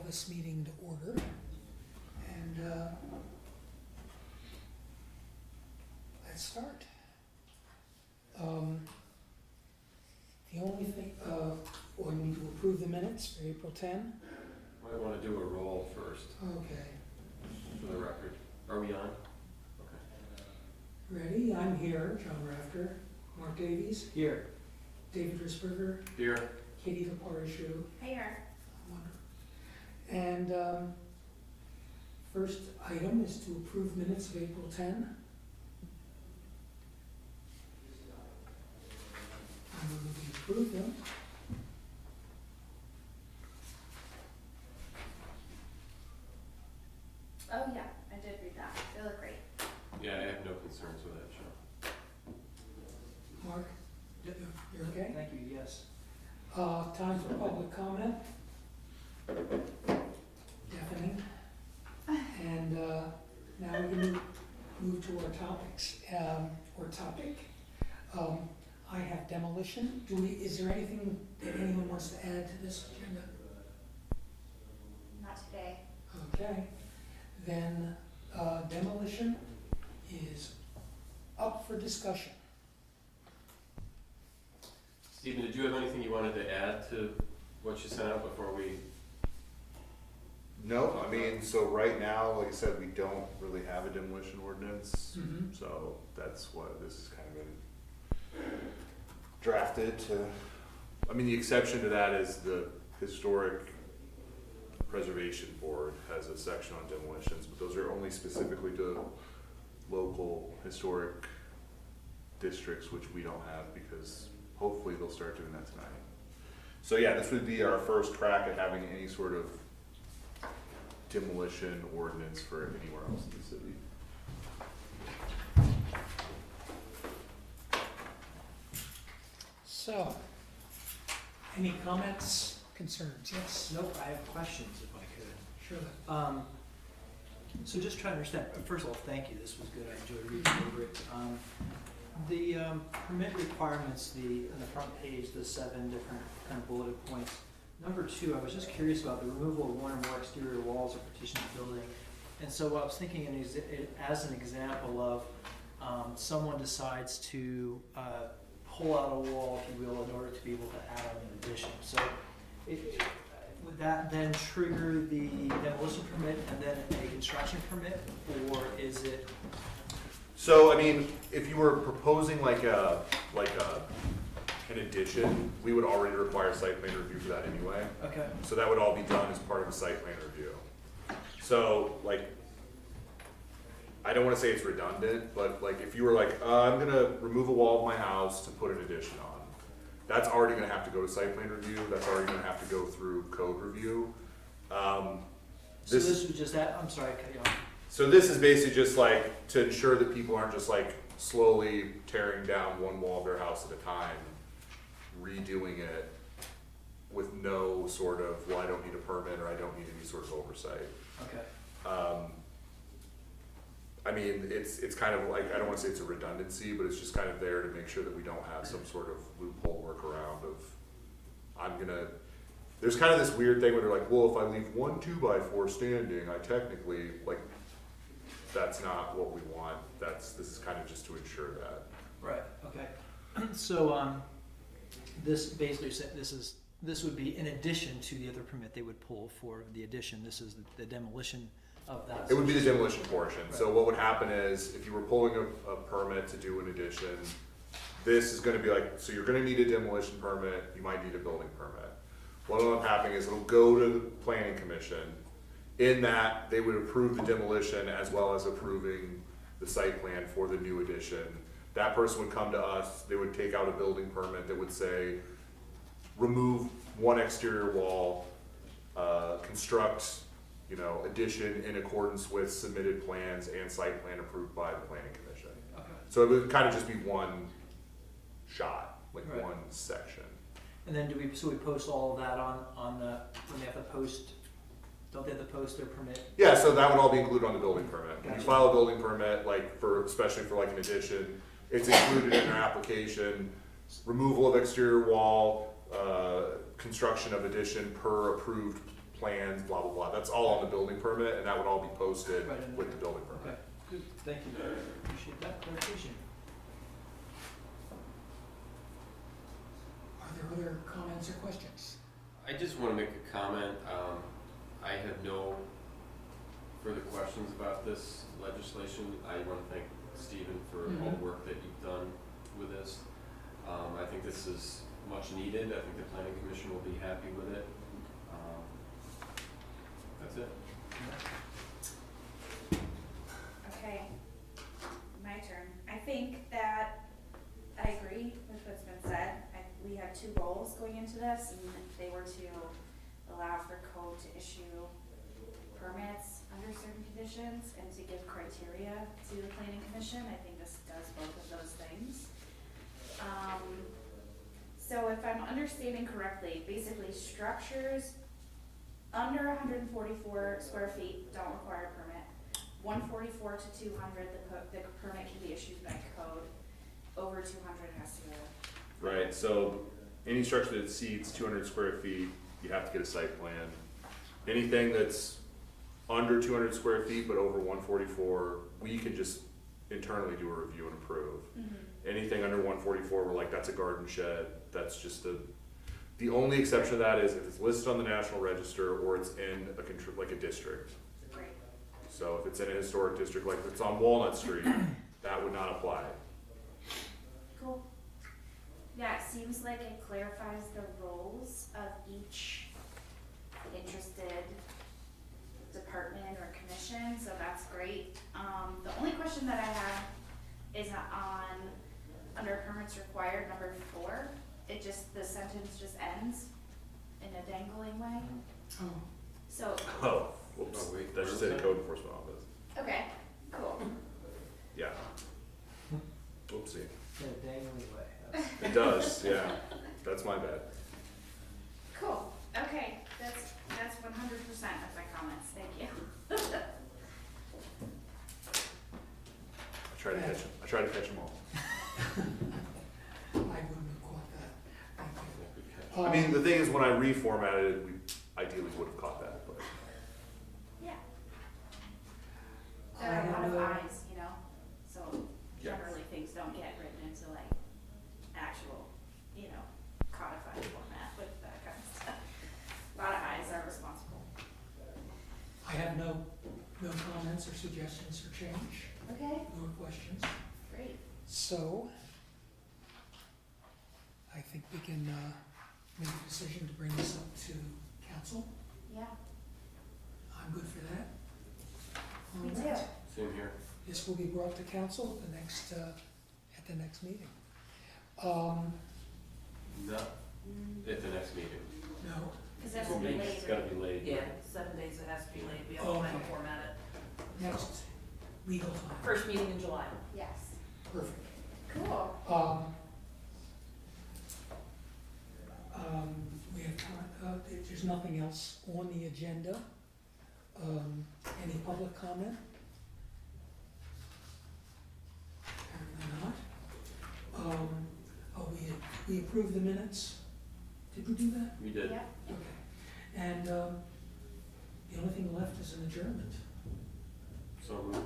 this meeting to order. And let's start. The only thing, we need to approve the minutes for April 10. Might want to do a roll first Okay, for the record. Are we on? Okay. ready? I'm here. John Rafter, Mark Davies, Here. David Risberger, Here. Katie Leparishu. Here. And first item is to approve minutes of April 10. I move we approve them. Oh yeah, I did read that. They look great. Yeah, I have no concerns with that, Sean. Mark, you're okay? Thank you, yes. Time for public comment. Deafening. And now we can move to our topics, or topic. I have demolition. Is there anything that anyone wants to add to this agenda? Not today. Okay, then demolition is up for discussion. Stephen, did you have anything you wanted to add to what you sent out before we? No, I mean, so right now, like I said, we don't really have a demolition ordinance, so that's what this has kind of been drafted to. I mean, the exception to that is the Historic Preservation Board has a section on demolitions, but those are only specifically to local historic districts, which we don't have because hopefully they'll start doing that tonight. So yeah, this would be our first crack at having any sort of demolition ordinance for anywhere else in the city. So, any comments, concerns? Yes? Nope, I have questions if I could. Sure. So just trying to understand, first of all, thank you, this was good, I enjoyed reading over it. The permit requirements, on the front page, the 7 different kind of bulleted points. Number 2, I was just curious about the removal of one or more exterior walls or partition of the building. And so I was thinking as an example of someone decides to pull out a wall, if you will, in order to be able to add on an addition. So would that then trigger the demolition permit and then a construction permit, or is it? So, I mean, if you were proposing like an addition, we would already require site plan review for that anyway. Okay. So that would all be done as part of a site plan review. So, like, I don't wanna say it's redundant, but like, if you were like, I'm gonna remove a wall of my house to put an addition on, that's already gonna have to go to site plan review, that's already gonna have to go through code review. So this was just that, I'm sorry, I cut you off. So this is basically just like to ensure that people aren't just like slowly tearing down one wall of their house at a time, redoing it with no sort of, well, I don't need a permit or I don't need any sort of oversight. Okay. I mean, it's kind of like, I don't wanna say it's a redundancy, but it's just kind of there to make sure that we don't have some sort of loophole workaround of, there's kind of this weird thing where they're like, well, if I leave one 2x4 standing, I technically, like, that's not what we want. This is kind of just to ensure that. Right, okay. So, this basically said, this would be in addition to the other permit they would pull for the addition. This is the demolition of that. It would be the demolition portion. So what would happen is, if you were pulling a permit to do an addition, this is gonna be like, so you're gonna need a demolition permit, you might need a building permit. What will end up happening is it'll go to the planning commission. In that, they would approve the demolition as well as approving the site plan for the new addition. That person would come to us, they would take out a building permit that would say, remove one exterior wall, construct, addition in accordance with submitted plans and site plan approved by the planning commission. Okay. So it would kind of just be one shot, like Right. one section. And then we post all of that on the, when they have to post, don't they have to post their permit? Yeah, so that would all be included on the building permit. When you Gotcha. file a building permit, especially for like an addition, it's included in your application, removal of exterior wall, construction of addition per approved plans, blah, blah, blah. That's all on the building permit, and that would all be posted Right in with there. the building Okay, permit. good, thank you, appreciate that clarification. Are there other comments or questions? I just wanna make a comment, I have no further questions about this legislation. I wanna thank Stephen for all the work that you've done with this. I think this is much needed, I think the planning commission will be happy with it. That's it. Okay, my turn. I think that I agree with what's been said. We had two goals going into this, and they were to allow for code to issue permits under certain conditions and to give criteria to the planning commission. I think this does both of those things. So if I'm understanding correctly, basically structures under 144 square feet don't require a permit. 144 to 200, the permit can be issued by code. Over 200 has to go. Right, so any structure that exceeds 200 square feet, you have to get a site plan. Anything that's under 200 square feet but over 144, we can just internally do a review and approve. Anything under 144, we're like, that's a garden shed, that's just the only exception to that is if it's listed on the National Register or it's in like a district. Great. So if it's in a historic district, like if it's on Walnut Street, that would not apply. Cool. Yeah, it seems like it clarifies the roles of each interested department or commission, so that's great. The only question that I have is on, under permits required, number 4. The sentence just ends in a dangling way. Oh, So, Oh, whoops, Oh, wait, that should say the code enforcement office. okay, cool. Yeah. Whoopsie. In a dangling way. It does, yeah. That's my bad. Cool, okay, that's 100% of my comments, thank you. I try to catch them all. I wouldn't have caught that. Thank you. I mean, the thing is, when I reformatted it, we ideally would have caught that, but. Yeah. I There are a lot of have, eyes, you know, so Yeah. generally things don't get written into like actual, you know, codified format with that kind of stuff. A lot of eyes are responsible. I have no comments or suggestions or change, Okay, nor questions. great. So, I think we can make a decision to bring this up to council. Yeah, I'm good for that. me All too. right. Same here. This will be brought to council at the next meeting. No, at the next meeting. No, Cause that's gonna be It's later. gotta be late. Yeah, 7 days it has to be late, we have to Okay. format it. next legal time. First meeting in July. Yes, Perfect. cool. We have time, there's nothing else on the agenda. Any public comment? Apparently not. We approved the minutes. Did we do that? We did. Yep, Okay. And, the only thing left is an adjournment. So moved.